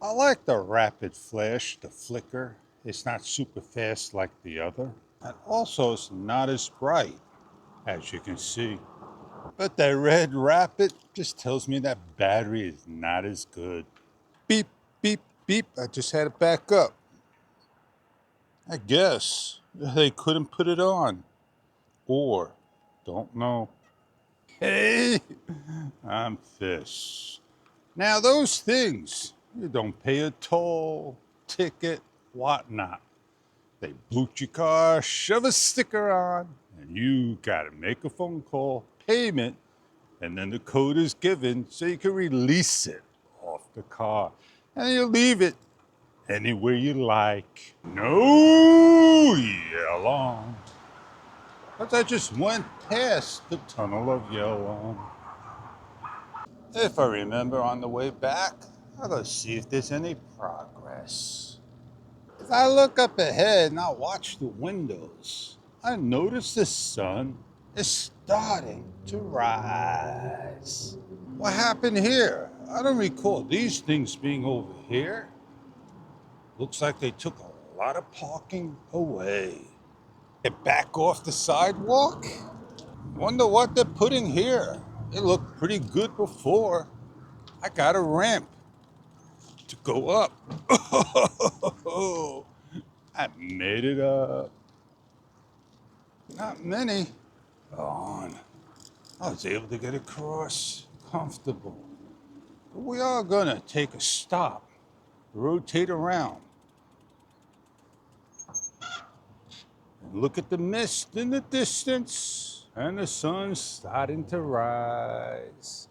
I like the rapid flash, the flicker. It's not super fast like the other. And also, it's not as bright, as you can see. But that red rapid just tells me that battery is not as good. Beep, beep, beep. I just had it back up. I guess they couldn't put it on. Or, don't know. Hey, I'm Fish. Now, those things, you don't pay a toll, ticket, whatnot. They boot your car, shove a sticker on, and you gotta make a phone call, payment, and then the code is given so you can release it off the car. And you leave it anywhere you like. No yellow. But I just went past the tunnel of yellow. If I remember on the way back, I'll go see if there's any progress. If I look up ahead and I watch the windows, I notice the sun is starting to rise. What happened here? I don't recall these things being over here. Looks like they took a lot of parking away. Get back off the sidewalk? Wonder what they're putting here. It looked pretty good before. I got a ramp to go up. I made it up. Not many. On. I was able to get across comfortable. But we are gonna take a stop, rotate around, and look at the mist in the distance and the sun starting to rise.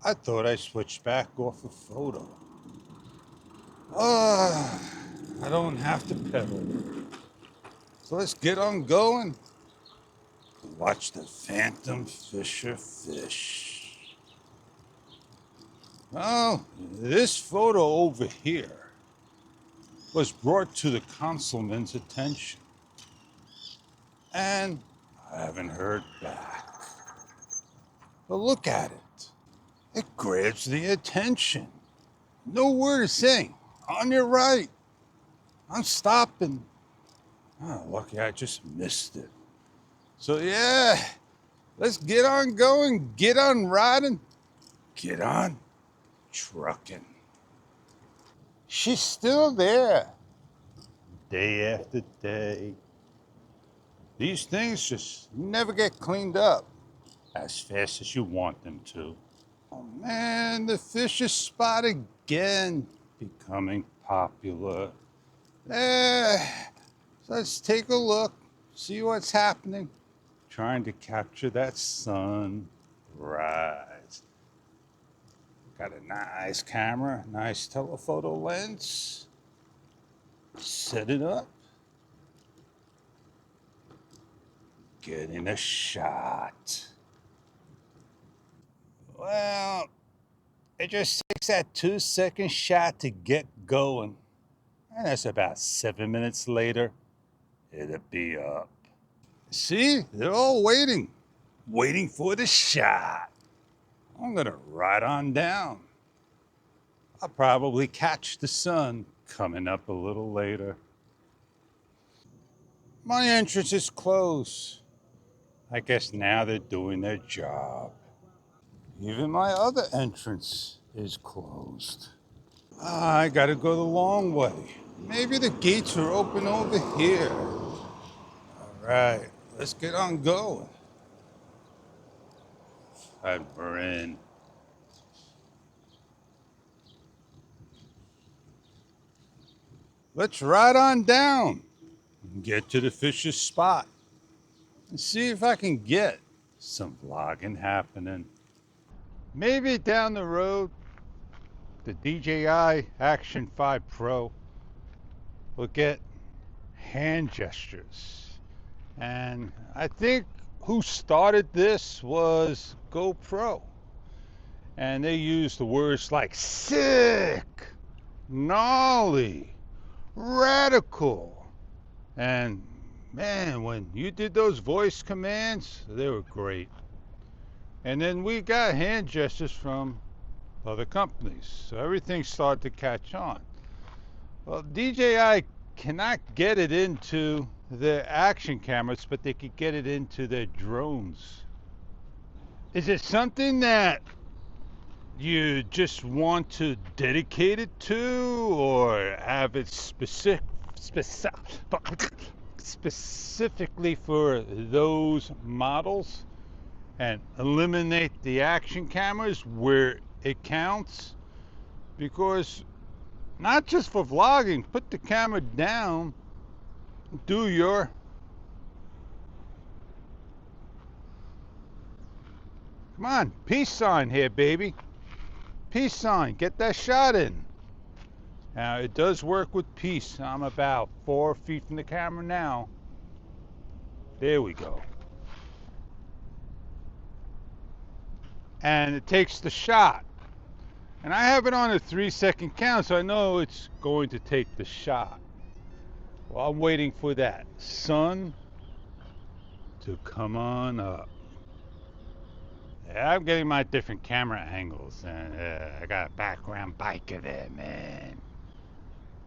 I thought I switched back off a photo. I don't have to pedal. So let's get on going. Watch the phantom fisher fish. Oh, this photo over here was brought to the consulman's attention. And I haven't heard back. But look at it. It grabs the attention. No word is saying, on your right. I'm stopping. Oh, lucky I just missed it. So yeah, let's get on going, get on riding, get on trucking. She's still there, day after day. These things just never get cleaned up as fast as you want them to. Oh man, the fish is spot again, becoming popular. So let's take a look, see what's happening. Trying to capture that sunrise. Got a nice camera, nice telephoto lens. Set it up. Getting a shot. Well, it just takes that 2-second shot to get going. And that's about 7 minutes later, it'll be up. See, they're all waiting for the shot. I'm gonna ride on down. I'll probably catch the sun coming up a little later. My entrance is closed. I guess now they're doing their job. Even my other entrance is closed. I gotta go the long way. Maybe the gates are open over here. All right, let's get on going. And we're in. Let's ride on down and get to the fish's spot and see if I can get some vlogging happening. Maybe down the road, the DJI Action 5 Pro will get hand gestures. And I think who started this was GoPro. And they used the words like sick, gnarly, radical. And man, when you did those voice commands, they were great. And then we got hand gestures from other companies. So everything started to catch on. Well, DJI cannot get it into their action cameras, but they could get it into their drones. Is it something that you just want to dedicate it to, or have it specifically for those models and eliminate the action cameras where it counts? Because not just for vlogging, put the camera down, do your come on, peace sign here, baby. Peace sign, get that shot in. Now it does work with peace. I'm about 4 feet from the camera now. There we go. And it takes the shot. And I have it on a 3-second count, so I know it's going to take the shot. Well, I'm waiting for that sun to come on up. Yeah, I'm getting my different camera angles, and I got a background biker there, man.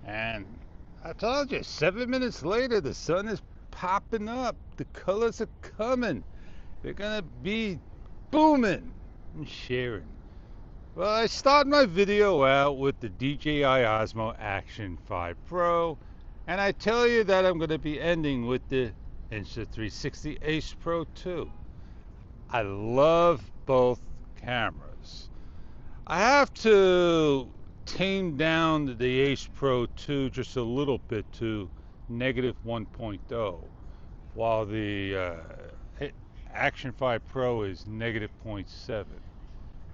And I told you, 7 minutes later, the sun is popping up. The colors are coming. They're gonna be booming and sharing. Well, I start my video out with the DJI Osmo Action 5 Pro, and I tell you that I'm gonna be ending with the Insta360 Ace Pro 2. I love both cameras. I have to tame down the Ace Pro 2 just a little bit to -1.0, while the Action 5 Pro is -0.7.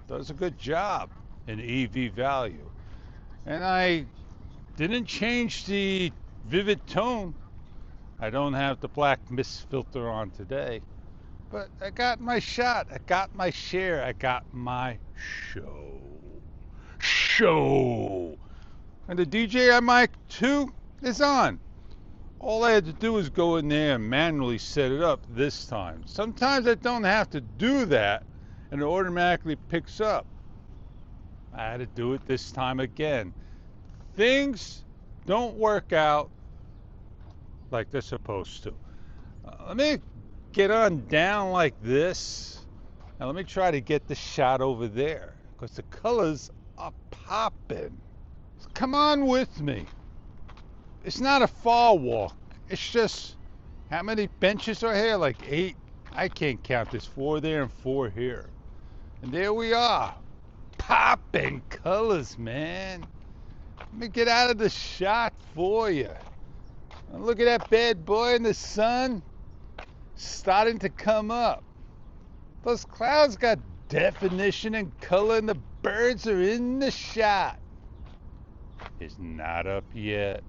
Does a good job in EV value. And I didn't change the vivid tone. I don't have the black mist filter on today. But I got my shot, I got my share, I got my show. And the DJI Mic 2 is on. All I had to do was go in there and manually set it up this time. Sometimes I don't have to do that and it automatically picks up. I had to do it this time again. Things don't work out like they're supposed to. Let me get on down like this, and let me try to get the shot over there, because the colors are popping. So come on with me. It's not a far walk. It's just, how many benches are here? Like 8. I can't count. There's 4 there and 4 here. And there we are. Popping colors, man. Let me get out of the shot for you. And look at that bad boy in the sun. Starting to come up. Those clouds got definition and color, and the birds are in the shot. It's not up yet,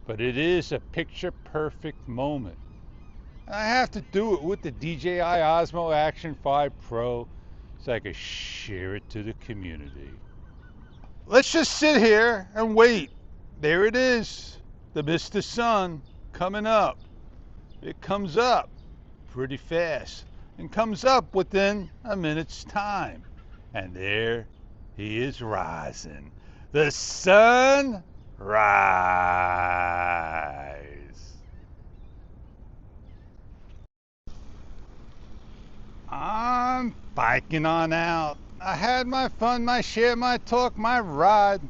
but it is a picture perfect moment. And I have to do it with the DJI Osmo Action 5 Pro so I can share it to the community. Let's just sit here and wait. There it is, the Mr. Sun coming up. It comes up pretty fast and comes up within a minute's time. And there he is rising. The sun rise. I'm biking on out. I had my fun, my share, my talk, my ride,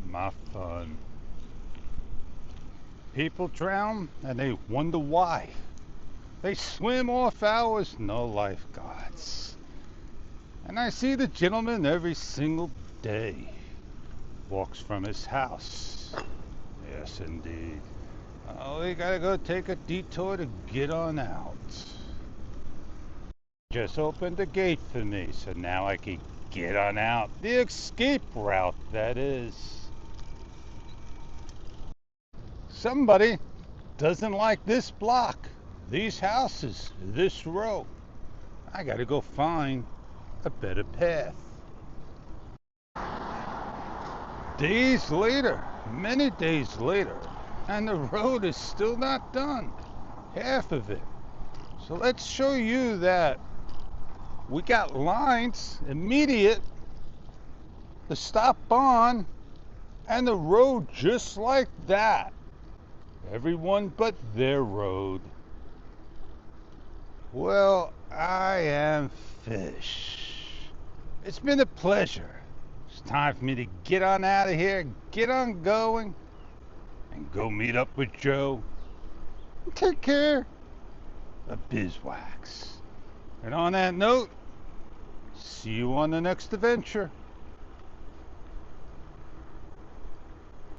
my fun. People drown and they wonder why. They swim off hours, no lifeguards. And I see the gentleman every single day. Walks from his house. Yes, indeed. Oh, we gotta go take a detour to get on out. Just opened the gate for me, so now I can get on out. The escape route, that is. Somebody doesn't like this block, these houses, this row. I gotta go find a better path. Days later, many days later, and the road is still not done, half of it. So let's show you that we got lines, immediate, to stop on, and the road just like that. Everyone but their road. Well, I am Fish. It's been a pleasure. It's time for me to get on out of here, get on going, and go meet up with Joe. Take care of Bizwax. And on that note, see you on the next adventure.